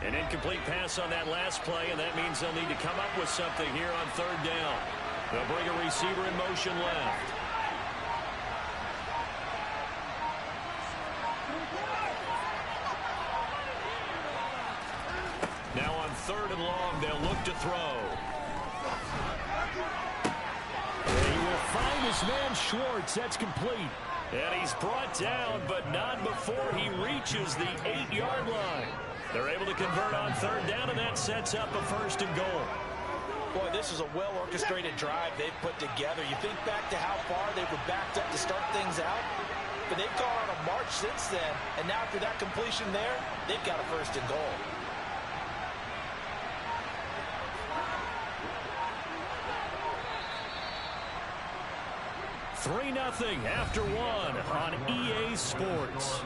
An incomplete pass on that last play, and that means they'll need to come up with something here on third down. They'll bring a receiver in motion left. Now on third and long, they'll look to throw. He will find his man Schwartz. That's complete. And he's brought down, but not before he reaches the 8-yard line. They're able to convert on third down, and that sets up a first and goal. Boy, this is a well-orchestrated drive they've put together. You think back to how far they were backed up to start things out, but they've gone on a march since then, and now after that completion there, they've got a first and goal. Three 0 after one on EA Sports.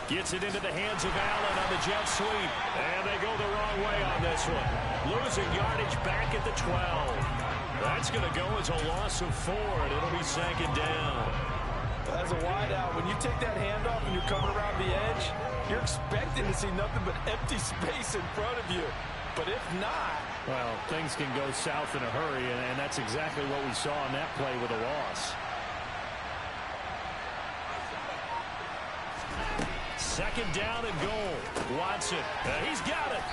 Gets it into the hands of Allen on the jet sweep. And they go the wrong way on this one. Losing yardage back at the 12. That's going to go as a loss of 4, and it'll be second down. As a wideout, when you take that handoff and you come around the edge, you're expecting to see nothing but empty space in front of you. But if not... Well, things can go south in a hurry, and that's exactly what we saw on that play with a loss. Second down and goal. Watson. He's got it.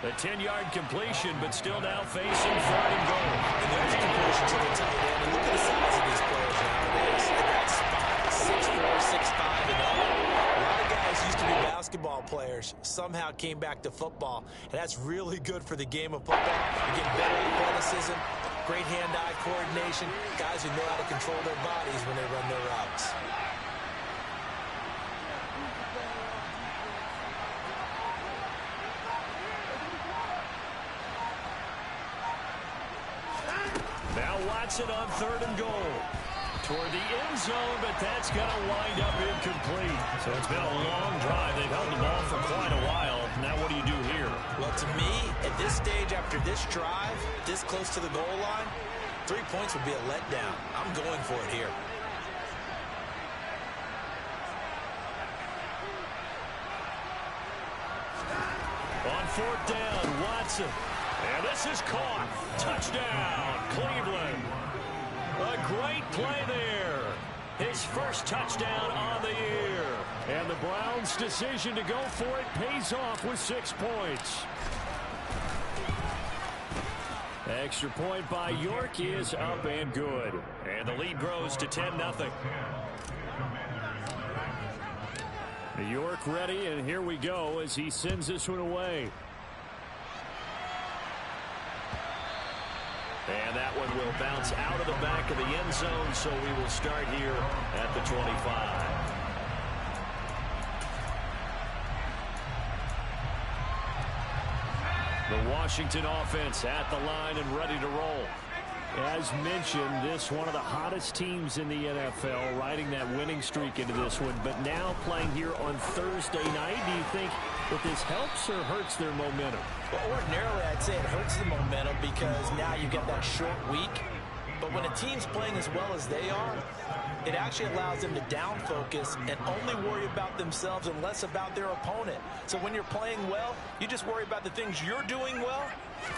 A 10-yard completion, but still now facing third and goal. And there's a completion to the tight end. And look at the size of these players nowadays. At that spot, 6'4", 6'5", and up. A lot of guys used to be basketball players. Somehow came back to football. And that's really good for the game of football. You get better athleticism, great hand-eye coordination. Guys who know how to control their bodies when they run their routes. Watson on third and goal. Toward the end zone, but that's going to wind up incomplete. So it's been a long drive. They've held the ball for quite a while. Now what do you do here? Well, to me, at this stage, after this drive, this close to the goal line, 3 points would be a letdown. I'm going for it here. On fourth down, Watson. And this is caught. Touchdown, Cleveland. A great play there. His first touchdown on the year. And the Browns' decision to go for it pays off with 6 points. Extra point by York is up and good. And the lead grows to 10-0. York ready, and here we go as he sends this one away. And that one will bounce out of the back of the end zone, so we will start here at the 25. The Washington offense at the line and ready to roll. As mentioned, this one of the hottest teams in the NFL, riding that winning streak into this one, but now playing here on Thursday night. Do you think that this helps or hurts their momentum? Well, ordinarily, I'd say it hurts the momentum because now you've got that short week. But when a team's playing as well as they are, it actually allows them to down focus and only worry about themselves and less about their opponent. So when you're playing well, you just worry about the things you're doing well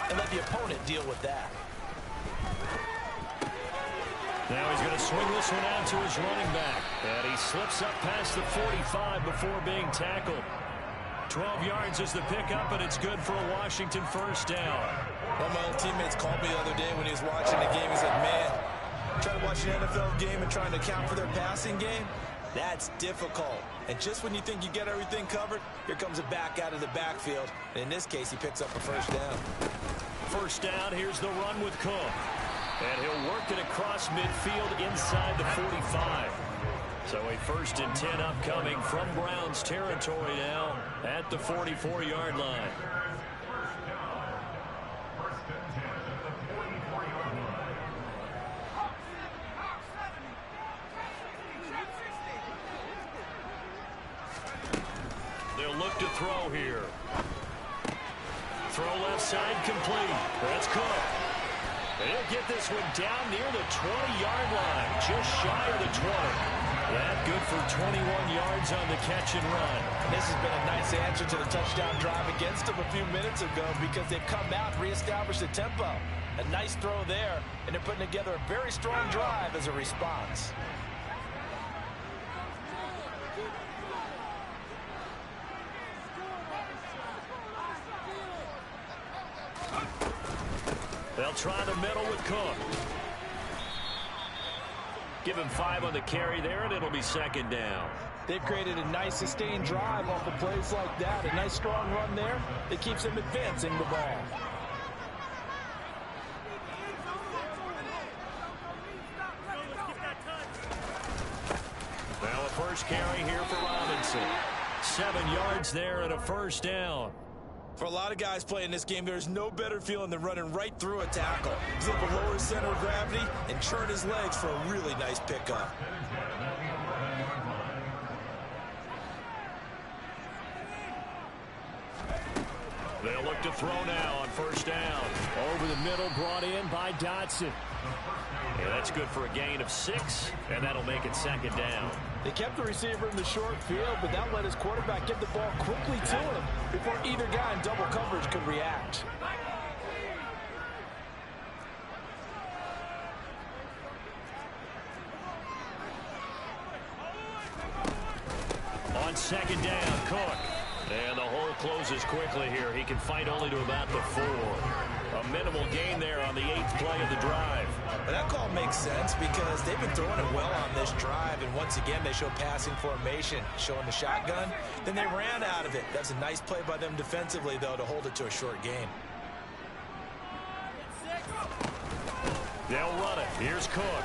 and let the opponent deal with that. Now he's going to swing this one out to his running back. And he slips up past the 45 before being tackled. 12 yards is the pickup, and it's good for a Washington first down. One of my old teammates called me the other day when he was watching the game. He said, man, trying to watch an NFL game and trying to account for their passing game, That's difficult. And just when you think you get everything covered, here comes a back out of the backfield. And in this case, he picks up a first down. First down, here's the run with Cook. And he'll work it across midfield inside the 45. So a 1st and 10 upcoming from Browns territory now at the 44-yard line. They'll look to throw here. Throw left side complete. That's Cook. He'll get this one down near the 20-yard line, just shy of the 20. That good for 21 yards on the catch and run. This has been a nice answer to the touchdown drive against them a few minutes ago because they've come out and reestablished the tempo. A nice throw there, and they're putting together a very strong drive as a response. They'll try the middle with Cook. Give him 5 on the carry there, and it'll be 2nd down. They've created a nice sustained drive off of plays like that. A nice strong run there that keeps them advancing the ball. Now a first carry here for Robinson. 7 yards there and a first down. For a lot of guys playing this game, there's no better feeling than running right through a tackle. He's able to lower his center of gravity and churn his legs for a really nice pickup. They'll look to throw now on first down. Over the middle, brought in by Dotson. Yeah, that's good for a gain of 6, and that'll make it 2nd down. They kept the receiver in the short field, but that let his quarterback get the ball quickly to him before either guy in double coverage could react. On 2nd down, Cook. And the hole closes quickly here. He can fight only to about the 4. A minimal gain there on the 8th play of the drive. But that call makes sense because they've been throwing it well on this drive. And once again, they show passing formation, showing the shotgun. Then they ran out of it. That's a nice play by them defensively, though, to hold it to a short gain. They'll run it. Here's Cook.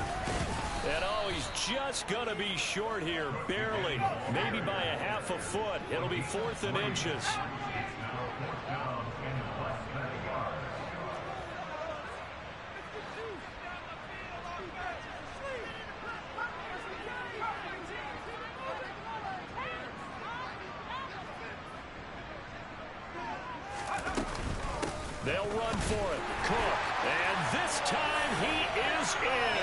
And oh, he's just going to be short here, barely. Maybe by a half a foot. It'll be 4th and inches. They'll run for it. Cook. And this time he is in.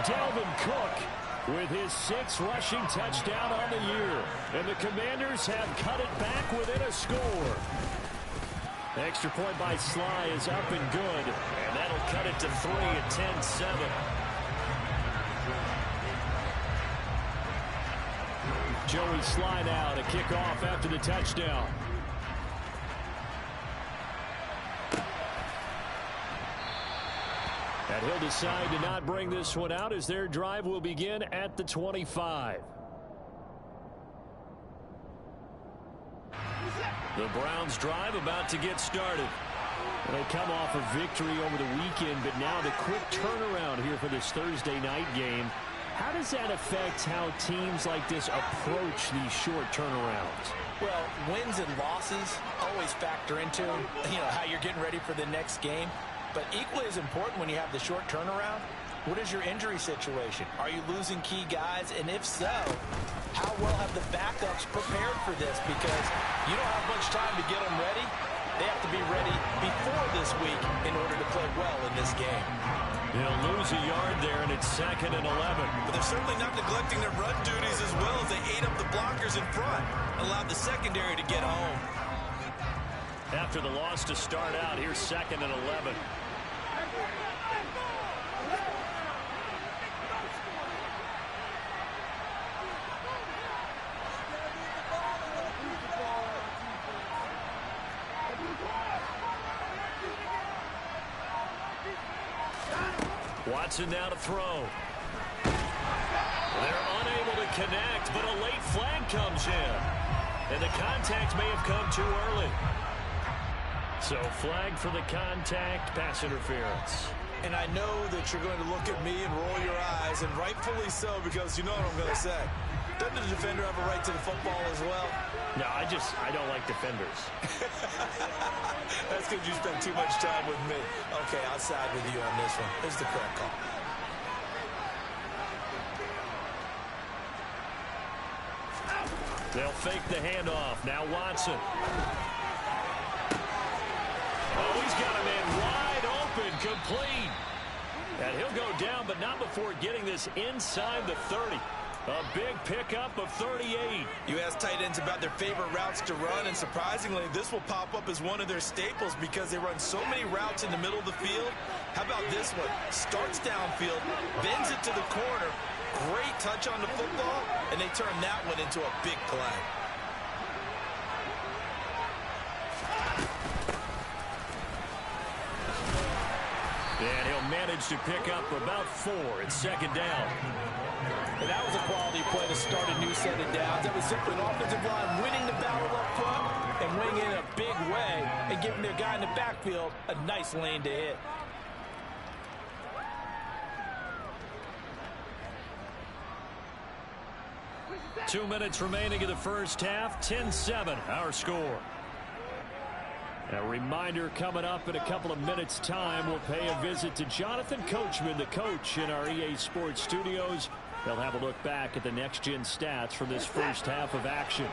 Dalvin Cook with his 6th rushing touchdown on the year. And the Commanders have cut it back within a score. Extra point by Sly is up and good. And that'll cut it to 3 at 10-7. Joey Sly now to kick off after the touchdown. And he'll decide to not bring this one out as their drive will begin at the 25. The Browns drive about to get started. They come off a victory over the weekend, but now the quick turnaround here for this Thursday night game. How does that affect how teams like this approach these short turnarounds? Well, wins and losses always factor into, how you're getting ready for the next game. But equally as important when you have the short turnaround, what is your injury situation? Are you losing key guys? And if so, how well have the backups prepared for this? Because you don't have much time to get them ready. They have to be ready before this week in order to play well in this game. They'll lose a yard there, and it's 2nd and 11. But they're certainly not neglecting their run duties as well as they ate up the blockers in front, allowed the secondary to get home. After the loss to start out, here's 2nd and 11. Watson now to throw. They're unable to connect, but a late flag comes in. And the contact may have come too early. So flag for the contact, pass interference. And I know that you're going to look at me and roll your eyes, and rightfully so, because you know what I'm going to say. Doesn't the defender have a right to the football as well? No, I don't like defenders. That's because you spend too much time with me. Okay, I'll side with you on this one. It's the correct call. They'll fake the handoff. Now Watson. Oh, he's got a man wide open, complete. And he'll go down, but not before getting this inside the 30. A big pickup of 38. You ask tight ends about their favorite routes to run, and surprisingly, this will pop up as one of their staples because they run so many routes in the middle of the field. How about this one? Starts downfield, bends it to the corner. Great touch on the football, and they turn that one into a big play. And he'll manage to pick up about 4. It's second down. And that was a quality play to start a new set of downs. That was simply an offensive line winning the battle up front and winning in a big way and giving their guy in the backfield a nice lane to hit. Two minutes remaining in the first half. 10-7, our score. A reminder coming up in a couple of minutes' time. We'll pay a visit to Jonathan Coachman, the coach in our EA Sports studios. They'll have a look back at the next-gen stats from this first half of action.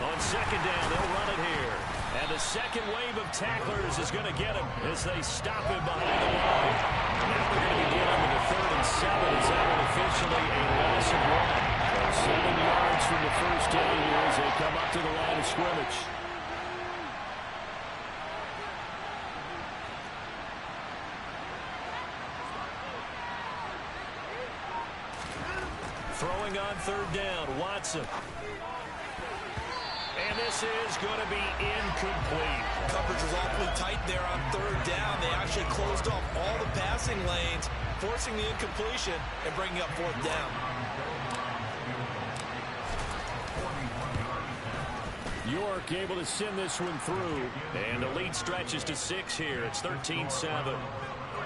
On second down, they'll run it here. And the second wave of tacklers is going to get him as they stop him behind the line. Now they're going to be dealing with a 3rd and 7 as that one officially a loss of 1. So 7 yards from the first down here as they come up to the line of scrimmage. Throwing on 3rd down, Watson. And this is going to be incomplete. Coverage was awfully tight there on 3rd down. They actually closed off all the passing lanes, forcing the incompletion and bringing up 4th down. York able to send this one through. And the lead stretches to 6 here. It's 13-7.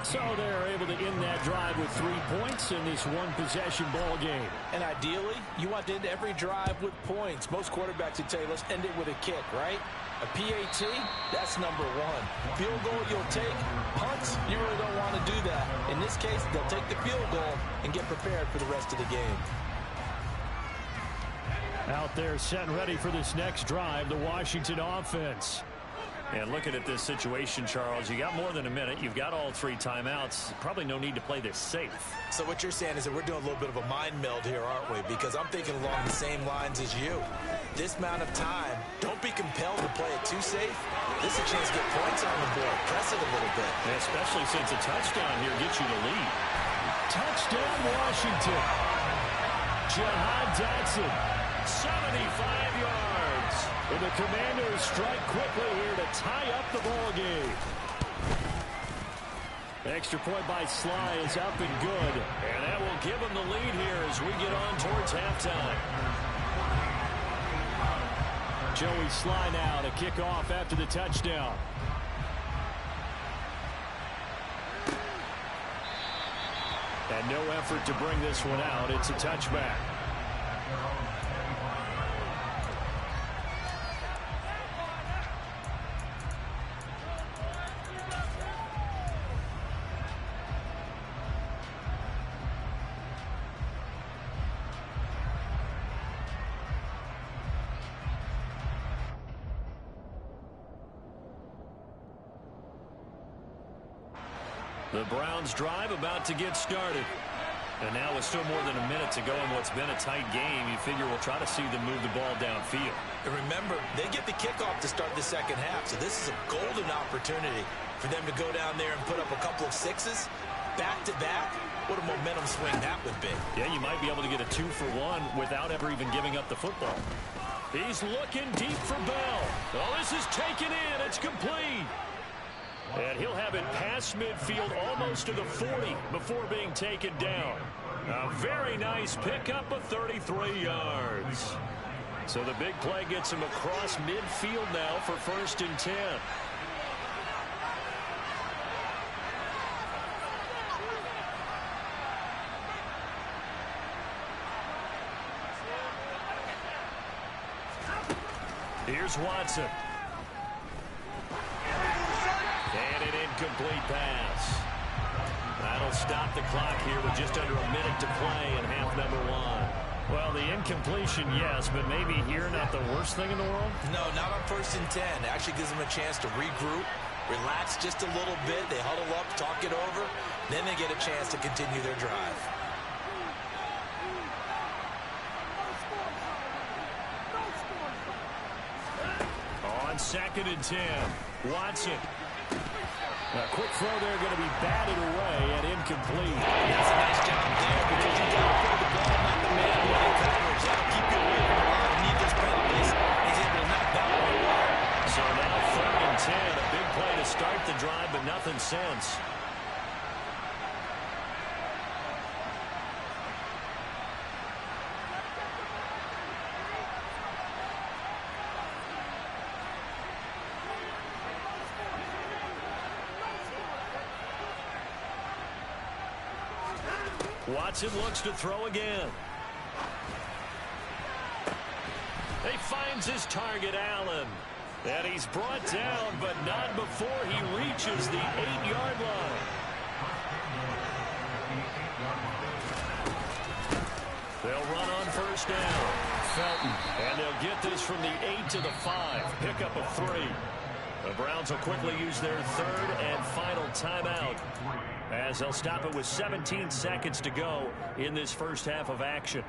So they're able to end that drive with 3 points in this one-possession ball game. And ideally, you want to end every drive with points. Most quarterbacks would tell you, let's end it with a kick, right? A PAT, that's number 1. Field goal you'll take. Punts, you really don't want to do that. In this case, they'll take the field goal and get prepared for the rest of the game. Out there set and ready for this next drive, the Washington offense. And looking at this situation, Charles, you got more than a minute. You've got all 3 timeouts. Probably no need to play this safe. So what you're saying is that we're doing a little bit of a mind meld here, aren't we? Because I'm thinking along the same lines as you. This amount of time, don't be compelled to play it too safe. This is a chance to get points on the board. Press it a little bit. And especially since a touchdown here gets you the lead. Touchdown, Washington. Jahan Dotson, 75 yards. And the Commanders strike quickly here to tie up the ball game. Extra point by Sly is up and good. And that will give them the lead here as we get on towards halftime. Joey Sly now to kick off after the touchdown. And no effort to bring this one out. It's a touchback. The Browns drive about to get started. And now with still more than a minute to go in what's been a tight game, you figure we'll try to see them move the ball downfield. And remember, they get the kickoff to start the second half, so this is a golden opportunity for them to go down there and put up a couple of 6s back-to-back, what a momentum swing that would be. Yeah, you might be able to get a 2-for-1 without ever even giving up the football. He's looking deep for Bell. Oh, this is taken in. It's complete. And he'll have it past midfield almost to the 40 before being taken down. A very nice pickup of 33 yards. So the big play gets him across midfield now for 1st and 10. Here's Watson. And an incomplete pass. That'll stop the clock here with just under a minute to play in half number 1. Well, the incompletion, yes, but maybe here not the worst thing in the world? No, not on 1st and 10. It actually gives them a chance to regroup, relax just a little bit. They huddle up, talk it over. Then they get a chance to continue their drive. On 2nd and 10, Watson. A quick throw there going to be batted away and incomplete. That's a nice job there because you got to throw the ball, not the man in coverage. That'll keep you away from a lot of needless penalties. He's able to knock that one away. So now 3rd and 10, a big play to start the drive, but nothing since. Watson looks to throw again. He finds his target, Allen. And he's brought down, but not before he reaches the 8-yard line. They'll run on 1st down. Felton. And they'll get this from the 8 to the 5. Pickup of 3. The Browns will quickly use their 3rd and final timeout, as they'll stop it with 17 seconds to go in this first half of action.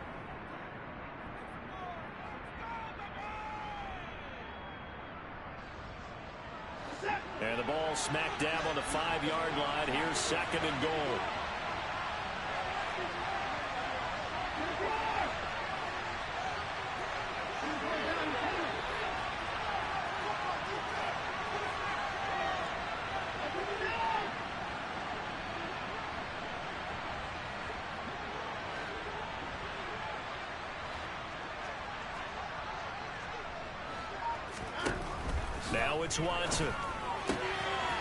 And the ball smack dab on the 5-yard line. Here's 2nd and goal. Now it's Watson.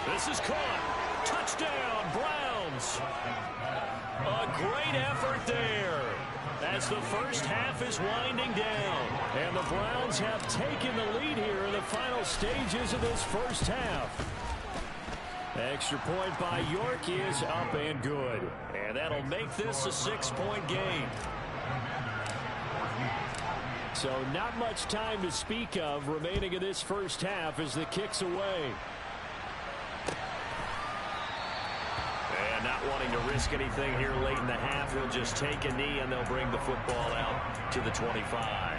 This is caught. Touchdown, Browns. A great effort there as the first half is winding down. And the Browns have taken the lead here in the final stages of this first half. Extra point by York is up and good. And that'll make this a 6-point game. So not much time to speak of remaining in this first half as the kick's away. And not wanting to risk anything here late in the half, he'll just take a knee and they'll bring the football out to the 25.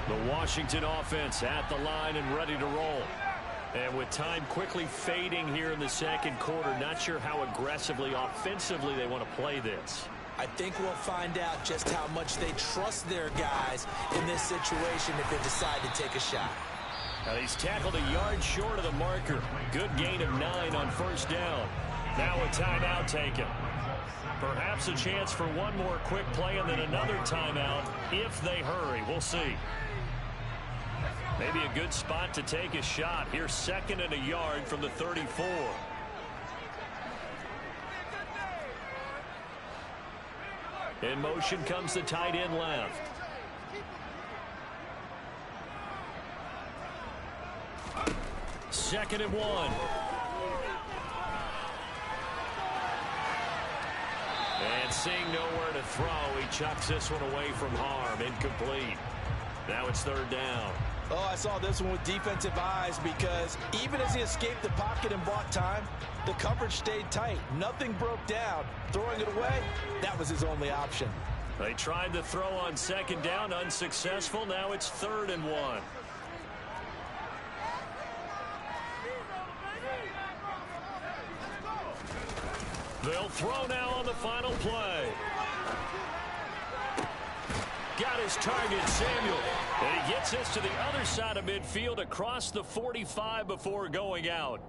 The Washington offense at the line and ready to roll. And with time quickly fading here in the second quarter, not sure how aggressively, offensively they want to play this. I think we'll find out just how much they trust their guys in this situation if they decide to take a shot. Now he's tackled a yard short of the marker. Good gain of 9 on 1st down. Now a timeout taken. Perhaps a chance for one more quick play and then another timeout if they hurry. We'll see. Maybe a good spot to take a shot. Here's 2nd and a yard from the 34. In motion comes the tight end left. Second and 1. And seeing nowhere to throw, he chucks this one away from harm. Incomplete. Now it's 3rd down. Oh, I saw this one with defensive eyes because even as he escaped the pocket and bought time, the coverage stayed tight. Nothing broke down. Throwing it away, that was his only option. They tried to throw on second down, unsuccessful. Now it's 3rd and 1. They'll throw now on the final play. Got his target, Samuel. And he gets this to the other side of midfield across the 45 before going out.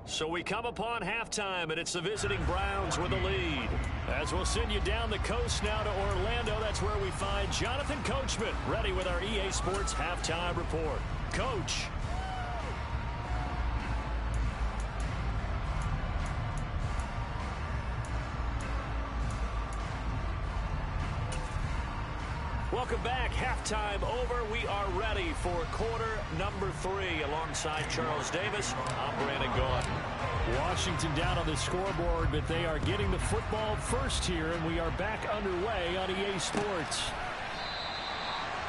So we come upon halftime, and it's the visiting Browns with the lead. As we'll send you down the coast now to Orlando, that's where we find Jonathan Coachman, ready with our EA Sports halftime report. Coach. Welcome back. Halftime over. We are ready for quarter number 3. Alongside Charles Davis, I'm Brandon Gaughan. Washington down on the scoreboard, but they are getting the football first here, and we are back underway on EA Sports.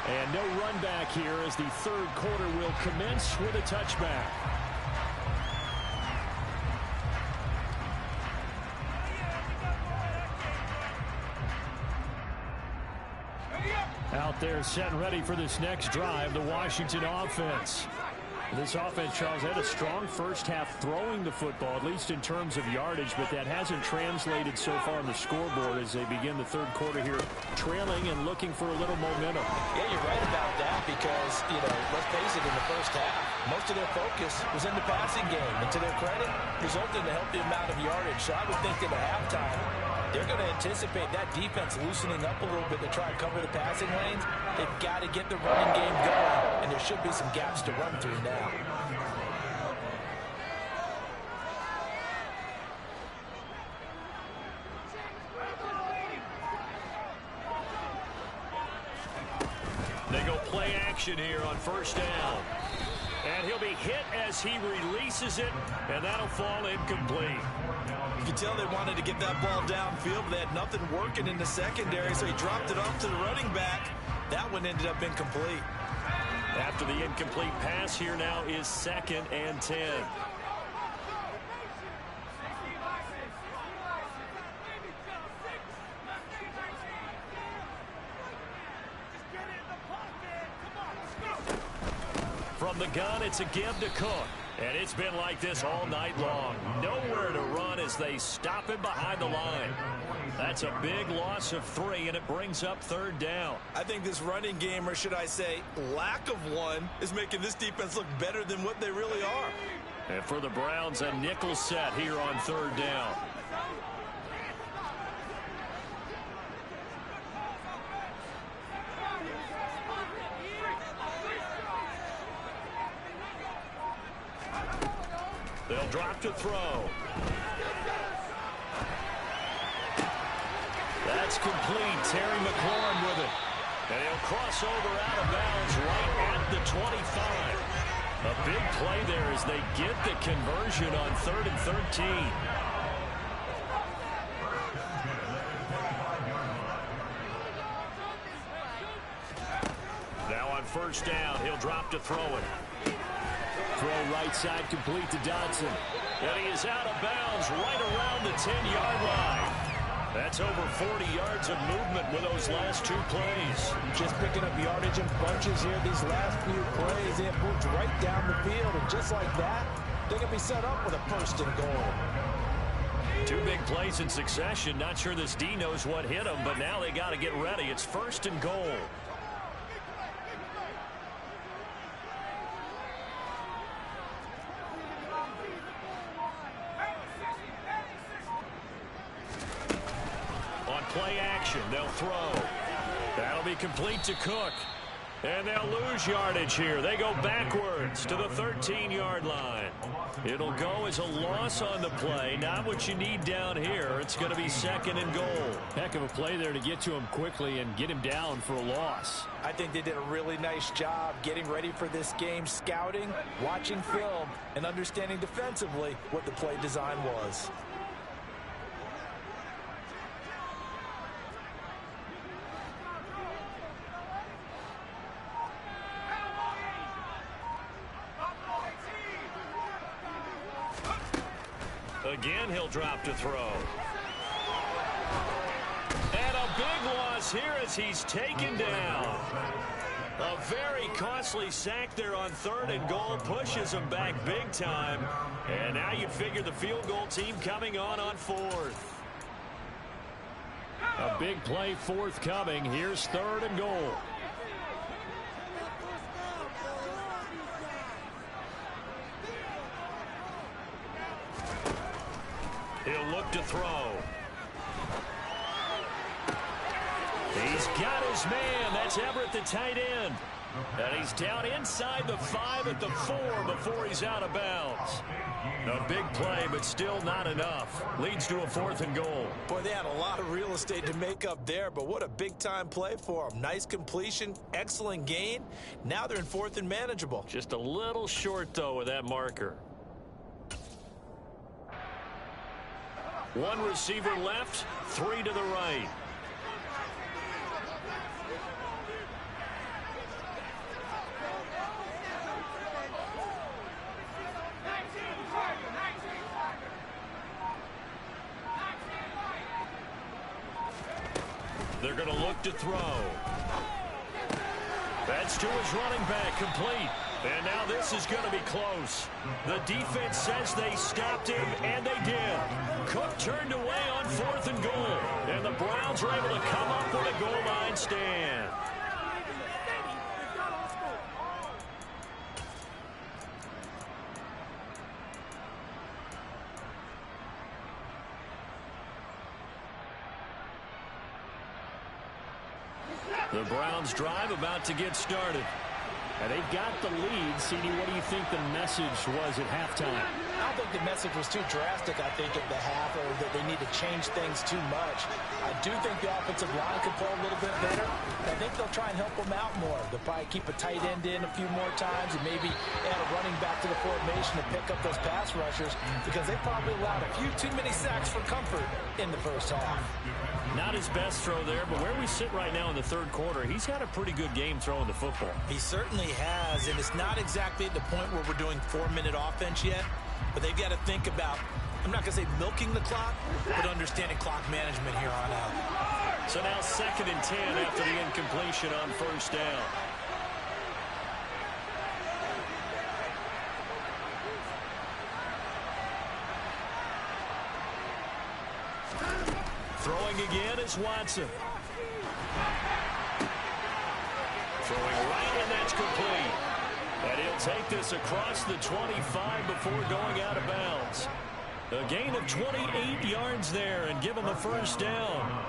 And no run back here as the 3rd quarter will commence with a touchback. Out there set and ready for this next drive, the Washington offense. This offense, Charles, had a strong first half throwing the football, at least in terms of yardage, but that hasn't translated so far on the scoreboard as they begin the 3rd quarter here, trailing and looking for a little momentum. Yeah, you're right about that because, let's face it, in the first half, most of their focus was in the passing game. And to their credit, resulted in a healthy amount of yardage. So I would think that at halftime, they're going to anticipate that defense loosening up a little bit to try and cover the passing lanes. They've got to get the running game going, and there should be some gaps to run through now. They go play action here on 1st down. And he'll be hit as he releases it, and that'll fall incomplete. You can tell they wanted to get that ball downfield, but they had nothing working in the secondary, so he dropped it off to the running back. That one ended up incomplete. After the incomplete pass, here now is 2nd and 10. From the gun, it's a give to Cook. And it's been like this all night long. Nowhere to run as they stop him behind the line. That's a big loss of 3, and it brings up 3rd down. I think this running game, or should I say lack of one, is making this defense look better than what they really are. And for the Browns, a nickel set here on 3rd down. They'll drop to throw. That's complete. Terry McLaurin with it. And he'll cross over out of bounds right at the 25. A big play there as they get the conversion on 3rd and 13. Now on 1st down, he'll drop to throw it. Throw right side complete to Dodson. And he is out of bounds right around the 10-yard line. That's over 40 yards of movement with those last 2 plays. Just picking up yardage in bunches here these last few plays. They have moved right down the field, and just like that, they're going to be set up with a 1st and goal. 2 big plays in succession. Not sure this D knows what hit them, but now they got to get ready. It's 1st and goal. Play action. They'll throw. That'll be complete to Cook. And they'll lose yardage here. They go backwards to the 13-yard line. It'll go as a loss on the play. Not what you need down here. It's going to be 2nd and goal. Heck of a play there to get to him quickly and get him down for a loss. I think they did a really nice job getting ready for this game, scouting, watching film, and understanding defensively what the play design was. Again, he'll drop to throw. And a big one across here as he's taken down. A very costly sack there on 3rd and goal pushes him back big time. And now you figure the field goal team coming on 4th. A big play forthcoming. Here's 3rd and goal. He'll look to throw. He's got his man. That's Everett, the tight end. And he's down inside the 5 at the 4 before he's out of bounds. A big play, but still not enough. Leads to a 4th and goal. Boy, they had a lot of real estate to make up there, but what a big-time play for them. Nice completion, excellent gain. Now they're in 4th and manageable. Just a little short, though, with that marker. One receiver left, 3 to the right. They're going to look to throw. That's to his running back, complete. And now this is going to be close. The defense says they stopped him, and they did. Cook turned away on 4th and goal. And the Browns are able to come up with a goal line stand. The Browns drive about to get started. And they've got the lead. CD, what do you think the message was at halftime? I don't think the message was too drastic, I think, at the half, or that they need to change things too much. I do think the offensive line could play a little bit better. I think they'll try and help them out more. They'll probably keep a tight end in a few more times and maybe add a running back to the formation to pick up those pass rushers, because they probably allowed a few too many sacks for comfort in the first half. Not his best throw there, but where we sit right now in the 3rd quarter, he's got a pretty good game throwing the football. He certainly has, and it's not exactly at the point where we're doing 4-minute offense yet, but they've got to think about, I'm not going to say milking the clock, but understanding clock management here on out. So now 2nd and 10 after the incompletion on 1st down. Throwing again is Watson. Throwing right, and that's complete. And he'll take this across the 25 before going out of bounds. A gain of 28 yards there and give him a 1st down.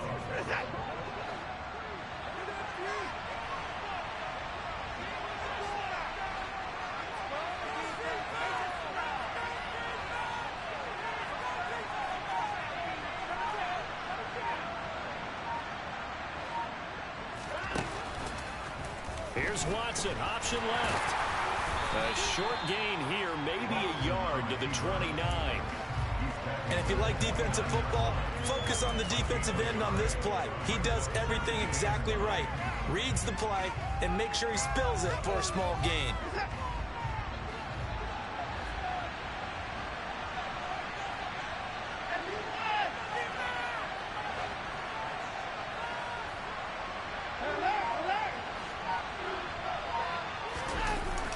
Here's Watson, option left. A short gain here, maybe a yard to the 29. And if you like defensive football, focus on the defensive end on this play. He does everything exactly right. Reads the play and makes sure he spills it for a small gain.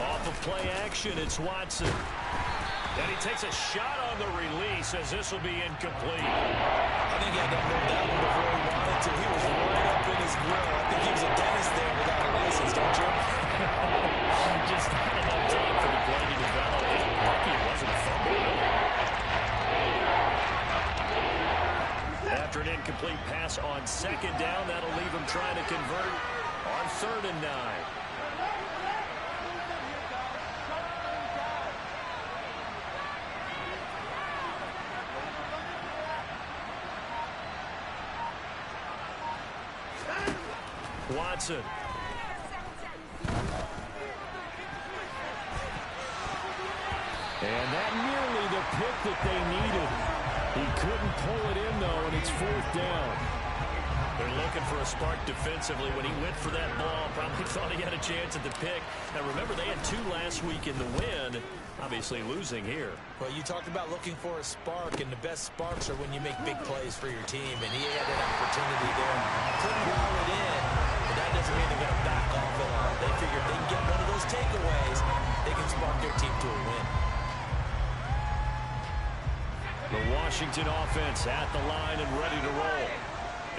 Off of play action, it's Watson. And he takes a shot on the release as this will be incomplete. I think he had to hold that one before he wanted to. He was right up in his grill. I think he was a dentist there without a license, don't you? Just not enough time for the play to develop. Lucky it wasn't a fumble. After an incomplete pass on 2nd down, that'll leave him trying to convert on 3rd and 9. Watson. And that nearly the pick that they needed. He couldn't pull it in, though, and it's 4th down. They're looking for a spark defensively. When he went for that ball, probably thought he had a chance at the pick. Now, remember, they had 2 last week in the win. Obviously losing here. Well, you talked about looking for a spark, and the best sparks are when you make big plays for your team, and he had that opportunity there. Couldn't dial it in, but that doesn't mean they're going to back off at all. They figured they can get one of those takeaways, they can spark their team to a win. The Washington offense at the line and ready to roll.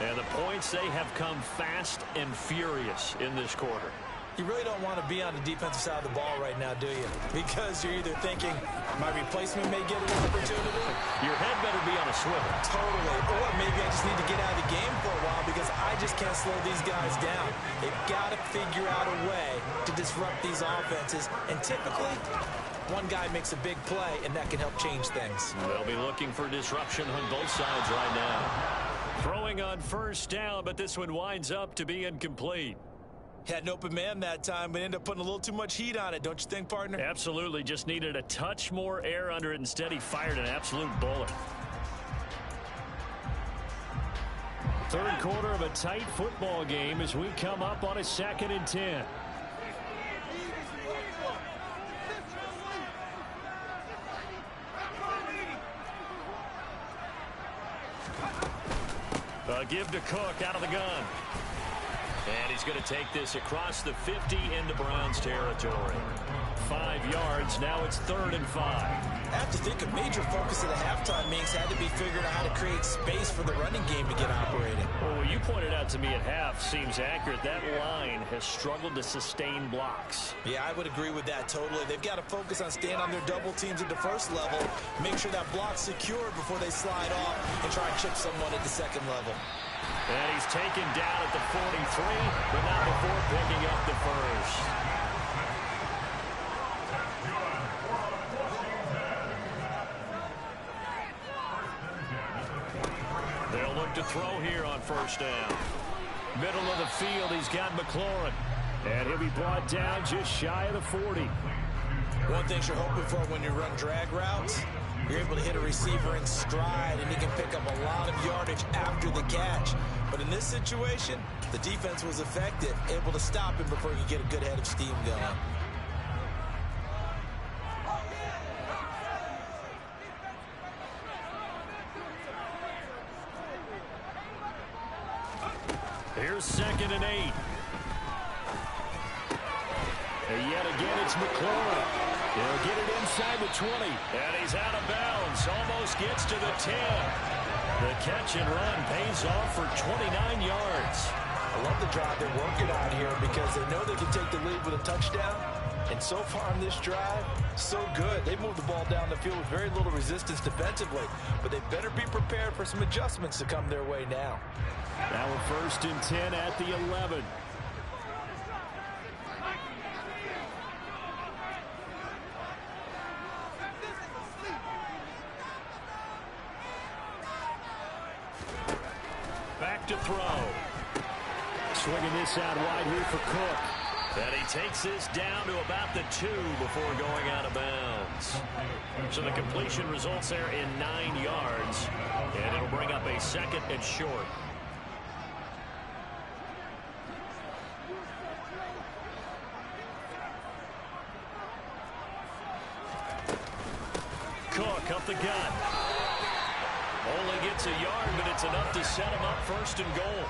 And the points, they have come fast and furious in this quarter. You really don't want to be on the defensive side of the ball right now, do you? Because you're either thinking, my replacement may get an opportunity. Your head better be on a swivel. Totally. Or maybe I just need to get out of the game for a while because I just can't slow these guys down. They've got to figure out a way to disrupt these offenses. And typically, one guy makes a big play, and that can help change things. They'll be looking for disruption on both sides right now. Throwing on first down, but this one winds up to be incomplete. Had an open man that time, but ended up putting a little too much heat on it, don't you think, partner? Absolutely. Just needed a touch more air under it. Instead, he fired an absolute bullet. Third quarter of a tight football game as we come up on a 2nd and 10. Give to Cook out of the gun. And he's going to take this across the 50 into Browns territory. 5 yards. Now it's 3rd and 5. I have to think a major focus of the halftime meetings had to be figuring out how to create space for the running game to get operating. Well, what you pointed out to me at half seems accurate. That line has struggled to sustain blocks. Yeah, I would agree with that totally. They've got to focus on staying on their double teams at the first level, make sure that block's secure before they slide off and try and chip someone at the second level. And he's taken down at the 43, but not before picking up the first. They'll look to throw here on first down. Middle of the field, he's got McLaurin. And he'll be brought down just shy of the 40. One thing you're hoping for when you run drag routes, you're able to hit a receiver in stride, and he can pick up a lot of yardage after the catch. But in this situation, the defense was effective, able to stop him before he could get a good head of steam going. Here's 2nd and 8. And yet again, it's McLaurin. He'll get it inside the 20. And he's out of bounds. Almost gets to the 10. The catch and run pays off for 29 yards. I love the drive they're working on here because they know they can take the lead with a touchdown. And so far on this drive, so good. They moved the ball down the field with very little resistance defensively. But they better be prepared for some adjustments to come their way now. Now we're 1st and 10 at the 11. Back to throw. Swinging this out wide here for Cook. And he takes this down to about the 2 before going out of bounds. So the completion results there in 9 yards. And it'll bring up a 2nd and short. Cook up the gut. Only gets a yard, but it's enough to set him up 1st and goal.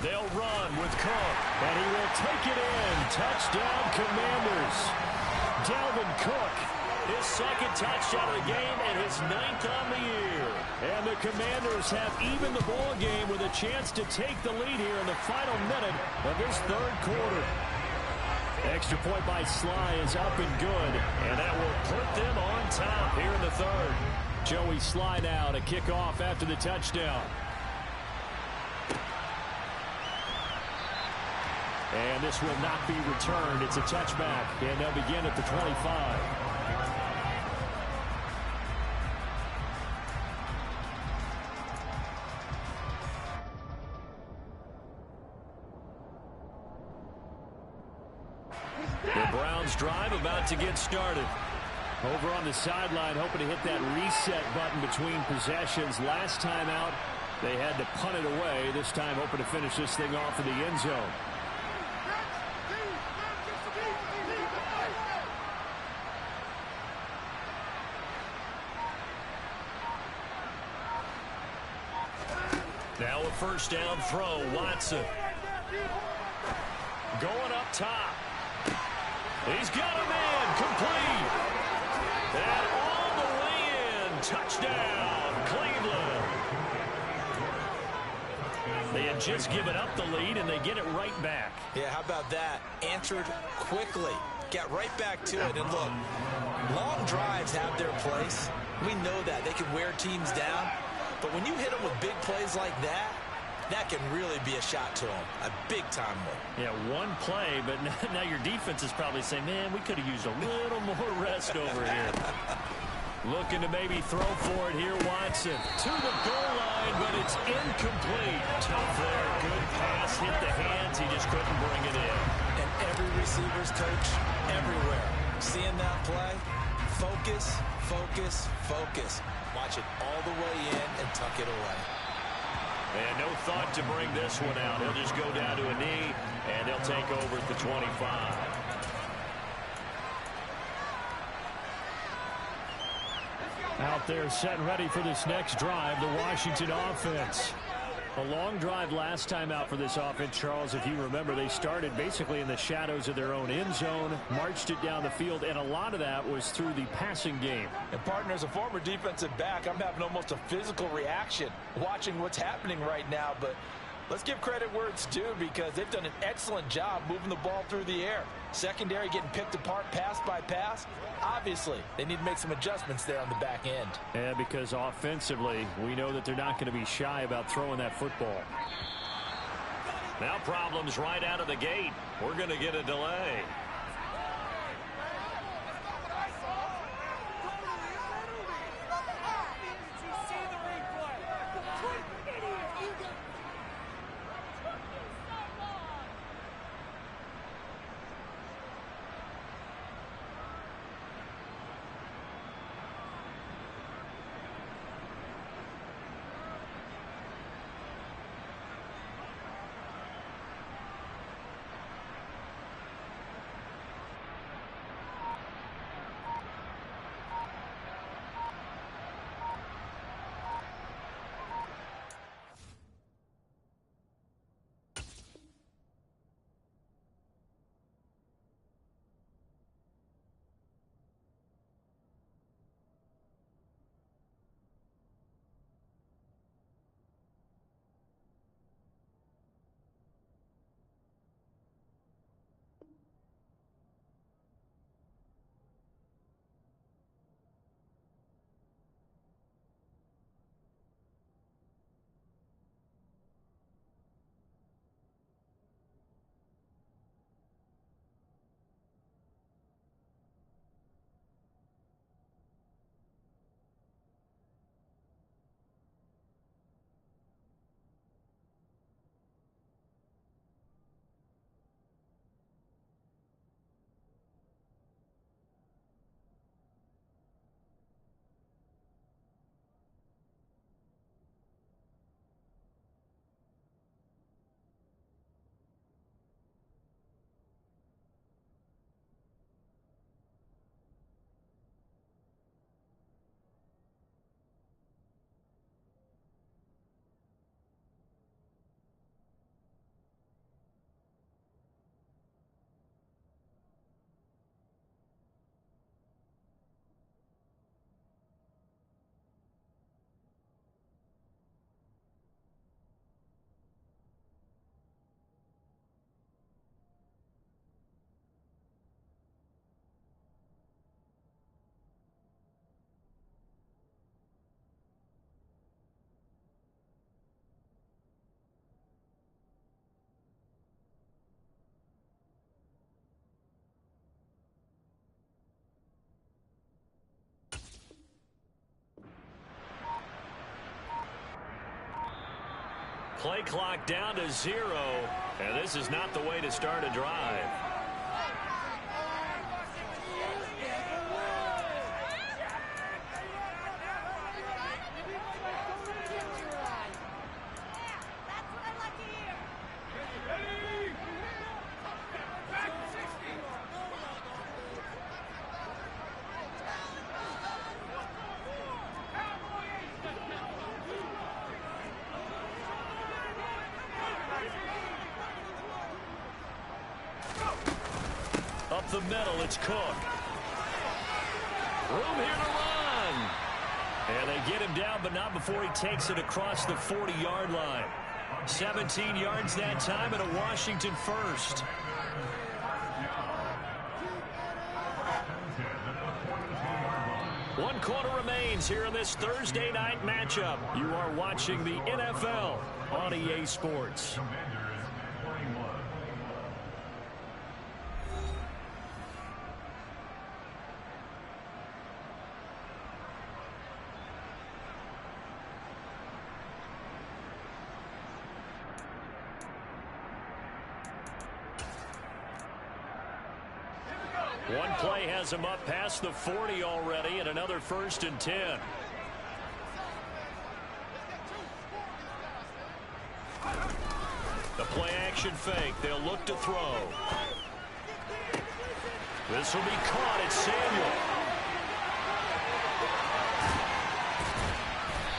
They'll run with Cook, and he will take it in. Touchdown, Commanders. Dalvin Cook, his 2nd touchdown of the game and his 9th on the year. And the Commanders have evened the ball game with a chance to take the lead here in the final minute of this 3rd quarter. Extra point by Sly is up and good, and that will put them on top here in the 3rd. Joey Sly now to kick off after the touchdown. And this will not be returned. It's a touchback, and they'll begin at the 25. The Browns drive about to get started. Over on the sideline, hoping to hit that reset button between possessions. Last time out, they had to punt it away. This time, hoping to finish this thing off in the end zone. Now a first down throw. Watson going up top. He's got a man. Complete. And all the way in. Touchdown, Cleveland. They had just given up the lead, and they get it right back. Yeah, how about that? Answered quickly. Got right back to it. And look, long drives have their place. We know that. They can wear teams down. But when you hit them with big plays like that, that can really be a shot to them. A big-time one. Yeah, one play, but now your defense is probably saying, man, we could have used a little more rest over here. Looking to maybe throw for it here, Watson. To the goal line, but it's incomplete. Tough there. Good pass. Hit the hands. He just couldn't bring it in. And every receiver's coach everywhere. Seeing that play, focus, focus, focus. Watch it all the way in and tuck it away. And no thought to bring this one out. He'll just go down to a knee, and they'll take over at the 25. Out there set and ready for this next drive, the Washington offense. A long drive last time out for this offense, Charles. If you remember, they started basically in the shadows of their own end zone, marched it down the field, and a lot of that was through the passing game. And, partner, as a former defensive back, I'm having almost a physical reaction watching what's happening right now. But let's give credit where it's due, because they've done an excellent job moving the ball through the air. Secondary getting picked apart pass by pass. Obviously, they need to make some adjustments there on the back end. Yeah, because offensively, we know that they're not going to be shy about throwing that football. Now problems right out of the gate. We're going to get a delay. Play clock down to 0, and this is not the way to start a drive. up the middle. It's Cook. Room here to run. And they get him down, but not before he takes it across the 40-yard line. 17 yards that time and a Washington first. One quarter remains here in this Thursday night matchup. You are watching the NFL on EA Sports. One play has him up past the 40 already, and another 1st and 10. The play action fake. They'll look to throw. This will be caught. It's Samuel.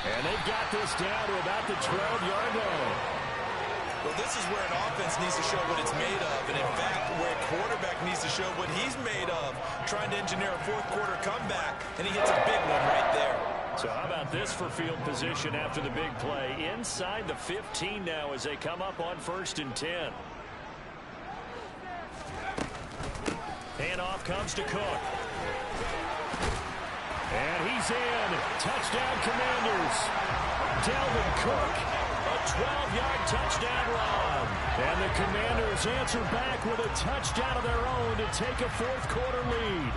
And they've got this down to about the 12-yard line. Well, this is where an offense needs to show what it's made of, and in fact, where a quarterback needs to show what he's made of, trying to engineer a fourth-quarter comeback, and he hits a big one right there. So how about this for field position after the big play? Inside the 15 now as they come up on 1st and 10. Handoff comes to Cook. And he's in. Touchdown, Commanders. Dalvin Cook. A 12-yard touchdown run. And the Commanders answer back with a touchdown of their own to take a fourth-quarter lead.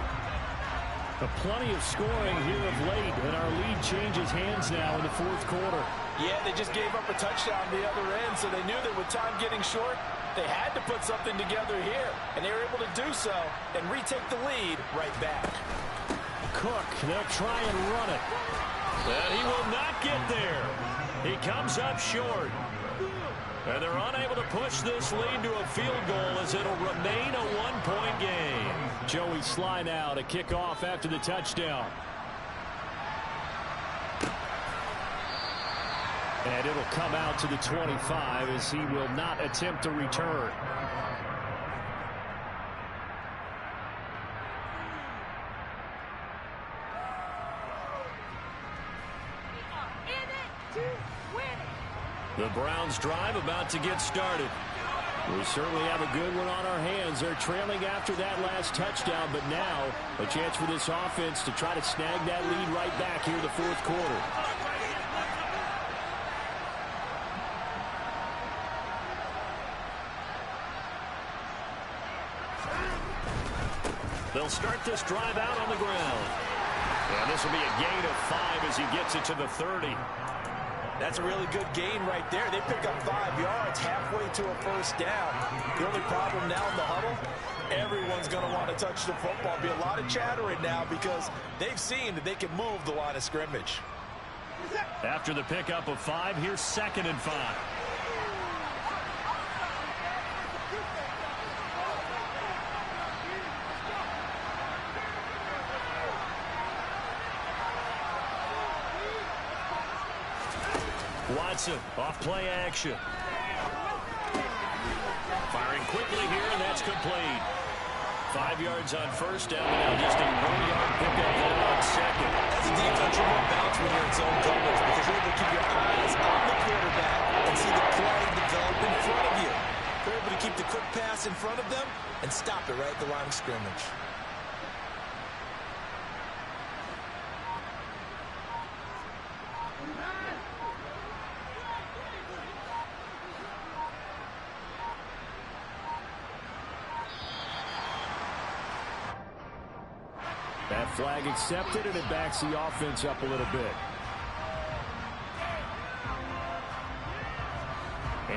Plenty of scoring here of late, and our lead changes hands now in the fourth quarter. Yeah, they just gave up a touchdown the other end, so they knew that with time getting short, they had to put something together here, and they were able to do so and retake the lead right back. Cook, they'll try and run it. And he will not get there. He comes up short. And they're unable to push this lead to a field goal as it'll remain a one-point game. Joey Sly now to kick off after the touchdown. And it'll come out to the 25 as he will not attempt to return. The Browns drive about to get started. We certainly have a good one on our hands. They're trailing after that last touchdown, but now a chance for this offense to try to snag that lead right back here in the fourth quarter. They'll start this drive out on the ground. And this will be a gain of 5 as he gets it to the 30. That's a really good gain right there. They pick up 5 yards halfway to a first down. The only problem now in the huddle, everyone's going to want to touch the football. Be a lot of chattering now because they've seen that they can move the line of scrimmage. After the pickup of 5, here's 2nd and 5. Watson off play action. Firing quickly here, and that's complete. 5 yards on first down, and now just a 1-yard pickup there on 2nd. As a defense, you won't bounce when you're in zone coverage because you're able to keep your eyes on the quarterback and see the play develop in front of you. You're able to keep the quick pass in front of them and stop it right at the line of scrimmage. That flag accepted, and it backs the offense up a little bit.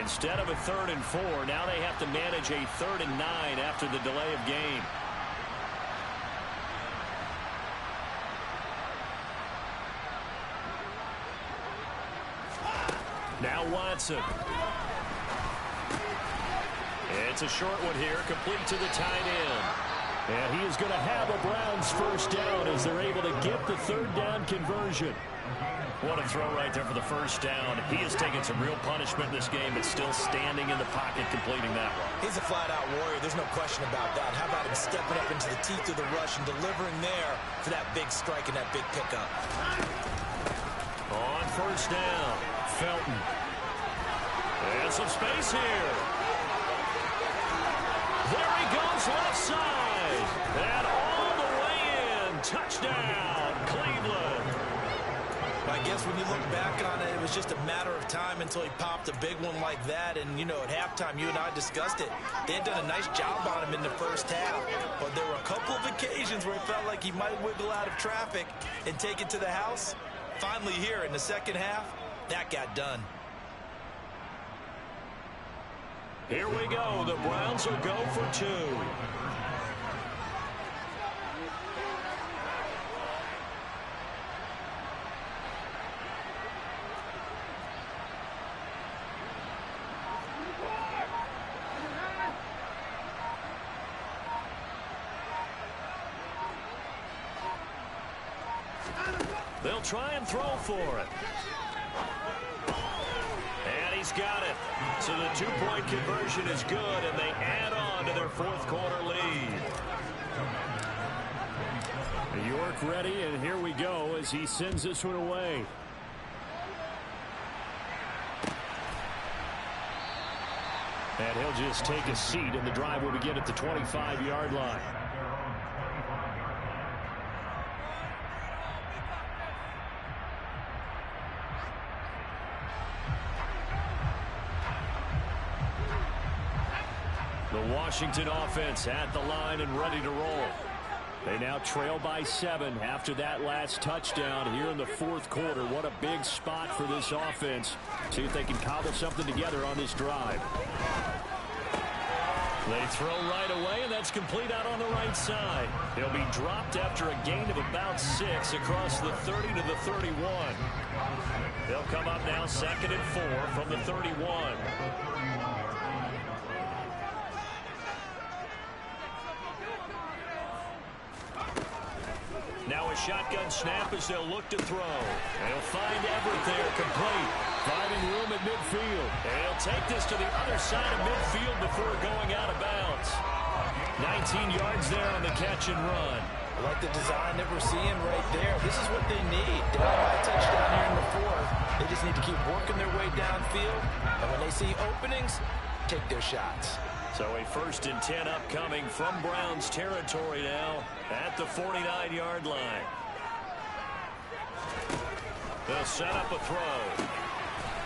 Instead of a 3rd and 4, now they have to manage a 3rd and 9 after the delay of game. Now Watson. It's a short one here, complete to the tight end. And he is going to have a Browns first down as they're able to get the 3rd down conversion. What a throw right there for the first down. He has taken some real punishment in this game, but still standing in the pocket completing that one. He's a flat-out warrior. There's no question about that. How about him stepping up into the teeth of the rush and delivering there for that big strike and that big pickup? On first down, Felton. And some space here. There he goes left side. And all the way in. Touchdown, Cleveland. I guess when you look back on it, it was just a matter of time until he popped a big one like that. And, you know, at halftime, you and I discussed it. They had done a nice job on him in the first half. But there were a couple of occasions where it felt like he might wiggle out of traffic and take it to the house. Finally here in the second half, that got done. Here we go. The Browns will go for two. They'll try and throw for it. And he's got it. So the two-point conversion is good, and they add on to their fourth quarter lead. York ready, and here we go as he sends this one away. And he'll just take a seat, and the drive will begin at the 25-yard line. The Washington offense at the line and ready to roll. They now trail by 7 after that last touchdown here in the fourth quarter. What a big spot for this offense. See if they can cobble something together on this drive. They throw right away, and that's complete out on the right side. He'll be dropped after a gain of about 6 across the 30 to the 31. They'll come up now 2nd and 4 from the 31. Now a shotgun snap as they'll look to throw. They'll find Everett there, complete. Finding room at midfield. And he'll take this to the other side of midfield before going out of bounds. 19 yards there on the catch and run. I like the design that we're seeing right there. This is what they need. Down by a touchdown here in the fourth. They just need to keep working their way downfield. And when they see openings, take their shots. So a 1st and 10 upcoming from Browns territory now at the 49-yard line. They'll set up a throw.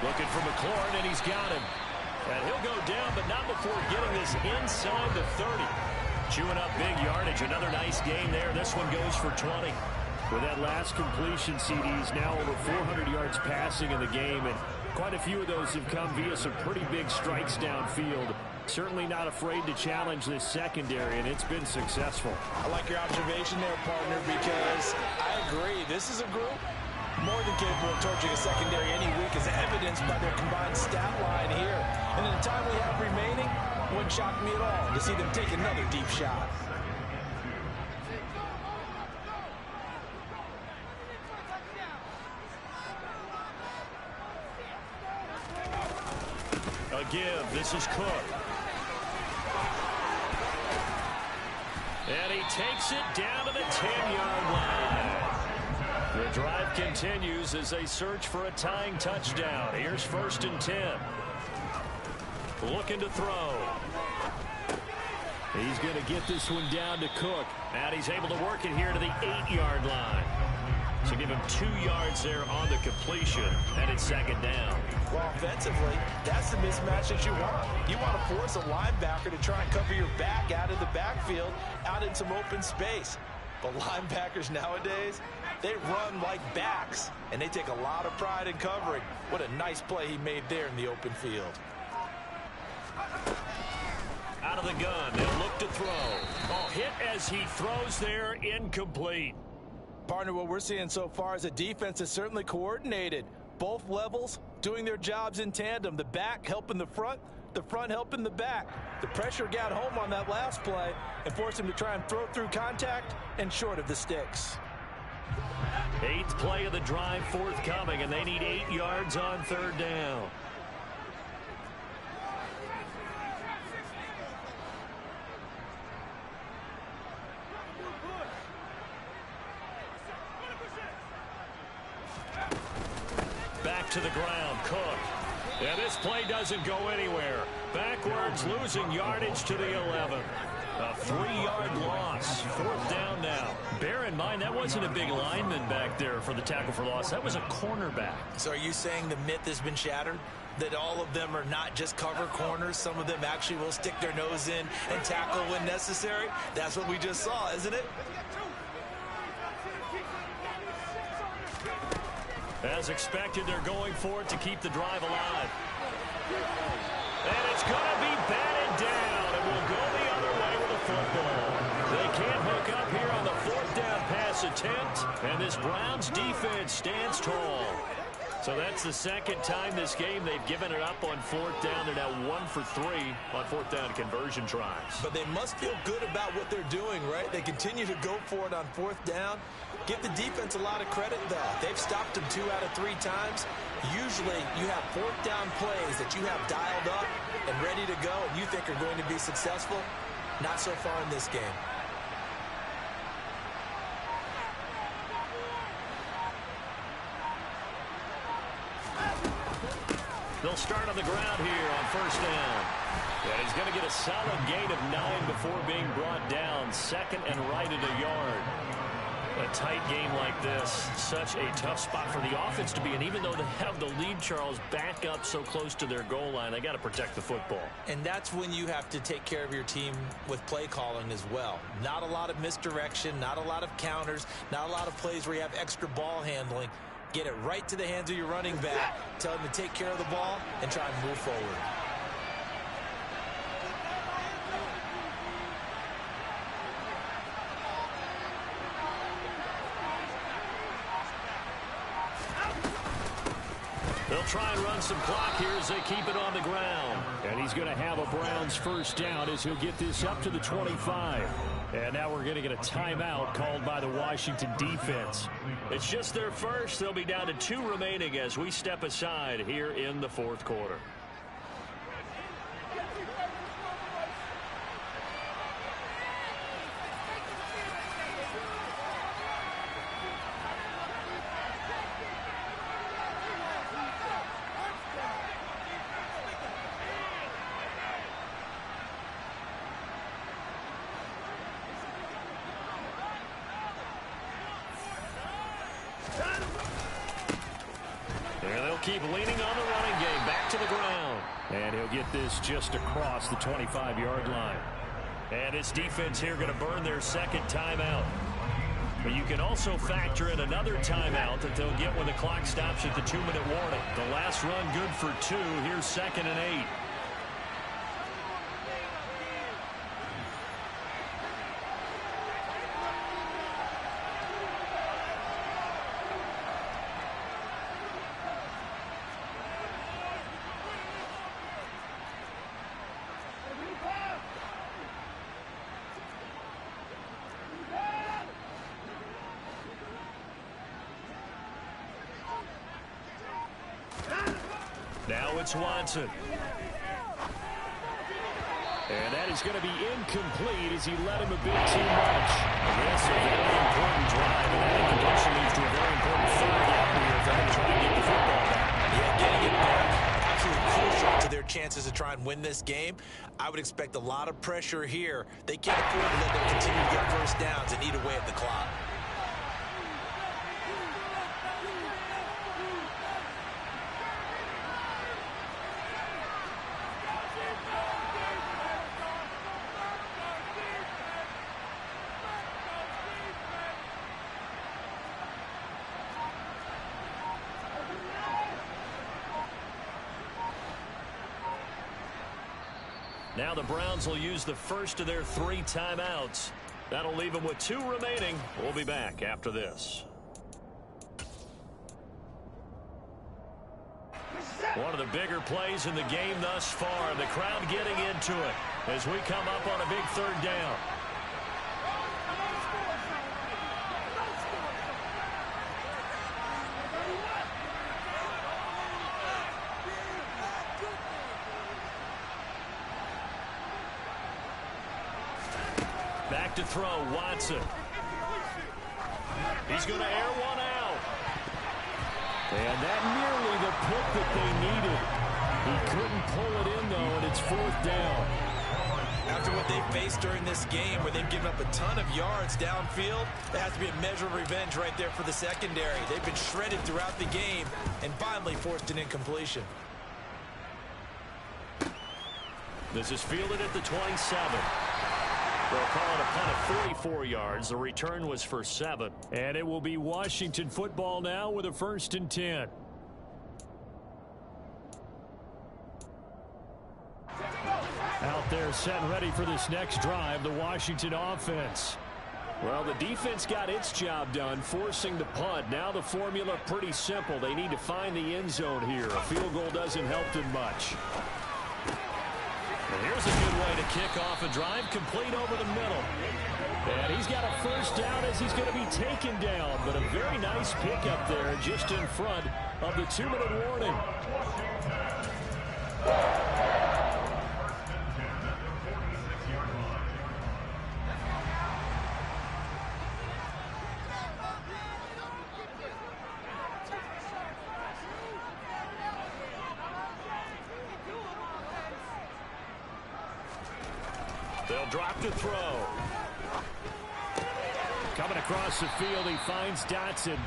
Looking for McLaurin, and he's got him. And he'll go down, but not before getting this inside the 30. Chewing up big yardage. Another nice gain there. This one goes for 20. With that last completion, CDs now over 400 yards passing in the game, and quite a few of those have come via some pretty big strikes downfield. Certainly not afraid to challenge this secondary, and it's been successful. I like your observation there, partner, because I agree. This is a group more than capable of torching a secondary any week, as evidenced by their combined stat line here. And in the time we have remaining, it wouldn't shock me at all to see them take another deep shot. A give. This is Cook. And he takes it down to the 10-yard line. The drive continues as they search for a tying touchdown. Here's 1st and 10. Looking to throw. He's going to get this one down to Cook. And he's able to work it here to the 8-yard line. So give him 2 yards there on the completion, and it's 2nd down. Well, offensively, that's the mismatch that you want. You want to force a linebacker to try and cover your back out of the backfield, out in some open space. But linebackers nowadays, they run like backs, and they take a lot of pride in covering. What a nice play he made there in the open field. Out of the gun, they'll look to throw. Oh, hit as he throws there, incomplete. Partner, what we're seeing so far is a defense that's certainly coordinated. Both levels doing their jobs in tandem. The back helping the front helping the back. The pressure got home on that last play and forced him to try and throw through contact and short of the sticks. Eighth play of the drive forthcoming, and they need 8 yards on third down. Back to the ground, Cook. Yeah, this play doesn't go anywhere. Backwards, losing yardage to the 11. A 3-yard loss. Fourth down now. Bear in mind, that wasn't a big lineman back there for the tackle for loss. That was a cornerback. So are you saying the myth has been shattered? That all of them are not just cover corners? Some of them actually will stick their nose in and tackle when necessary? That's what we just saw, isn't it? As expected, they're going for it to keep the drive alive. And it's going to be batted down. It will go the other way with the football. They can't hook up here on the fourth down pass attempt. And this Browns defense stands tall. So that's the second time this game they've given it up on fourth down. They're now 1 for 3 on fourth down conversion tries. But they must feel good about what they're doing, right? They continue to go for it on fourth down. Give the defense a lot of credit, though. They've stopped them 2 out of 3 times. Usually you have fourth down plays that you have dialed up and ready to go and you think are going to be successful. Not so far in this game. They'll start on the ground here on first down. And he's going to get a solid gain of 9 before being brought down. Second and right at a yard. A tight game like this, such a tough spot for the offense to be in. Even though they have the lead, Charles, back up so close to their goal line, they got to protect the football. And that's when you have to take care of your team with play calling as well. Not a lot of misdirection, not a lot of counters, not a lot of plays where you have extra ball handling. Get it right to the hands of your running back. Tell him to take care of the ball and try and move forward. They'll try and run some clock here as they keep it on the ground. And he's going to have a Browns first down as he'll get this up to the 25. And now we're going to get a timeout called by the Washington defense. It's just their first. They'll be down to 2 remaining as we step aside here in the fourth quarter. Keep leaning on the running game. Back to the ground. And he'll get this just across the 25-yard line. And his defense here going to burn their second timeout. But you can also factor in another timeout that they'll get when the clock stops at the 2-minute warning. The last run good for 2. Here's 2nd and 8. Now it's Watson. And that is going to be incomplete as he led him a bit too much. This is a very important drive, and that incompletion leads to a very important third down here for them to try and get the football back. Yeah, getting it back, absolutely crucial to their chances to try and win this game. I would expect a lot of pressure here. They can't afford to let them continue to get first downs and eat away at the clock. Now the Browns will use the first of their 3 timeouts. That'll leave them with 2 remaining. We'll be back after this. One of the bigger plays in the game thus far. The crowd getting into it as we come up on a big third down. Back to throw, Watson. He's going to air one out. And that nearly the pick that they needed. He couldn't pull it in, though, and it's 4th down. After what they've faced during this game, where they've given up a ton of yards downfield, there has to be a measure of revenge right there for the secondary. They've been shredded throughout the game and finally forced an incompletion. This is fielded at the 27. They'll call it a punt of 44 yards. The return was for 7. And it will be Washington football now with a 1st and 10. Out there set and ready for this next drive, the Washington offense. Well, the defense got its job done, forcing the punt. Now the formula pretty simple. They need to find the end zone here. A field goal doesn't help them much. And here's a good way to kick off a drive, complete over the middle. And he's got a 1st down as he's going to be taken down. But a very nice pickup there just in front of the 2-minute warning. They'll drop to throw. Coming across the field, he finds Dotson.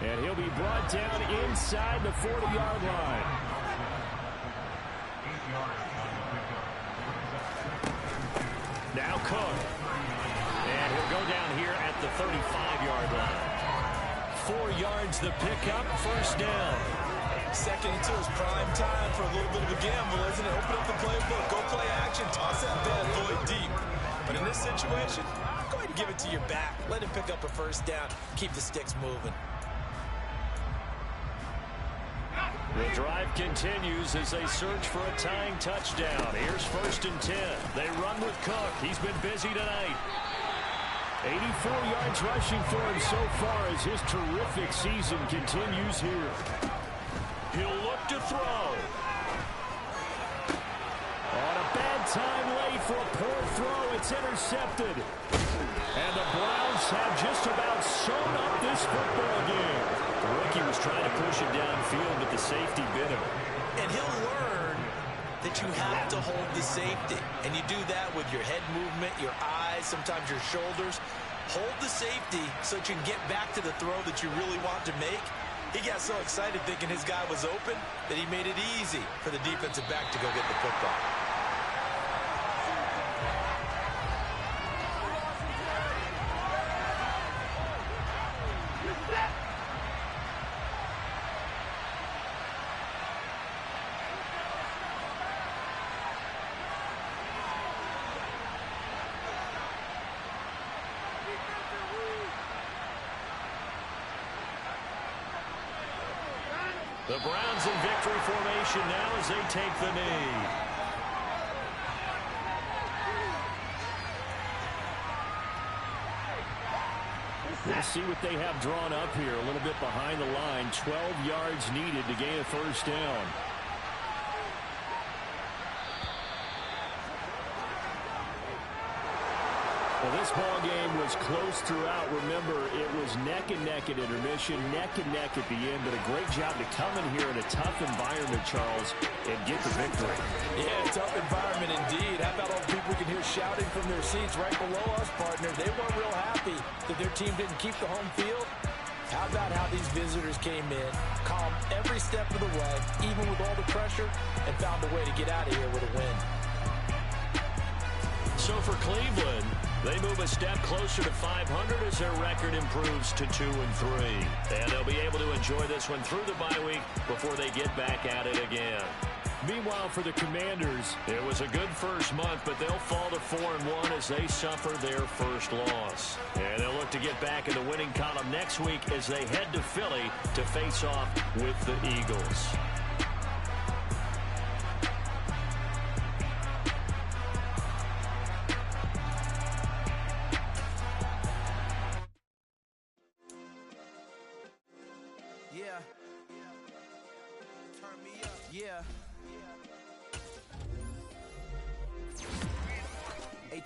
And he'll be brought down inside the 40-yard line. Now Cook. And he'll go down here at the 35-yard line. 4 yards the pickup, 1st down. 2nd and 2 is prime time for a little bit of a gamble, isn't it? Open up the playbook, go play action, toss that bad boy deep. But in this situation, go ahead and give it to your back. Let him pick up a 1st down. Keep the sticks moving. The drive continues as they search for a tying touchdown. Here's 1st and 10. They run with Cook. He's been busy tonight. 84 yards rushing for him so far as his terrific season continues here. He'll look to throw. On a bad time late for a poor throw. It's intercepted. And the Browns have just about sewn up this football game. The rookie was trying to push it downfield, but the safety bit him. And he'll learn that you have to hold the safety. And you do that with your head movement, your eyes, sometimes your shoulders. Hold the safety so that you can get back to the throw that you really want to make. He got so excited thinking his guy was open that he made it easy for the defensive back to go get the football. The Browns in victory formation now as they take the knee. We'll see what they have drawn up here. A little bit behind the line. 12 yards needed to gain a 1st down. Well, this ball game was close throughout. Remember, it was neck and neck at intermission, neck and neck at the end. But a great job to come in here in a tough environment, Charles, and get the victory. Yeah, tough environment indeed. How about all the people we can hear shouting from their seats right below us, partner? They weren't real happy that their team didn't keep the home field. How about how these visitors came in, calm every step of the way, even with all the pressure, and found a way to get out of here with a win. So for Cleveland, they move a step closer to 500 as their record improves to 2-3. And they'll be able to enjoy this one through the bye week before they get back at it again. Meanwhile, for the Commanders, it was a good first month, but they'll fall to 4-1 as they suffer their first loss. And they'll look to get back in the winning column next week as they head to Philly to face off with the Eagles.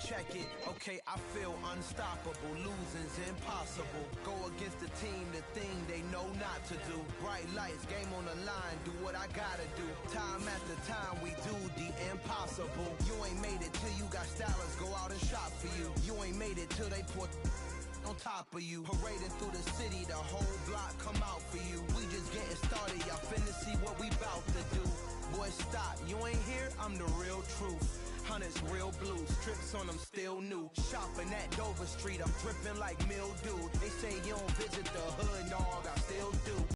check it. Okay, I feel unstoppable. Losing's impossible. Go against the team, the thing they know not to do. Bright lights, game on the line, do what I gotta do. Time after time, we do the impossible. You ain't made it till you got stylers, go out and shop for you. You ain't made it till they put on top of you. Parading through the city, the whole block come out for you. We just getting started, y'all finna see what we bout to do. Boy, stop, you ain't here, I'm the real truth. Hunters, real blue, strips on them still new. Shopping at Dover Street, I'm dripping like mildew. They say you don't visit the hood, dog, I still do.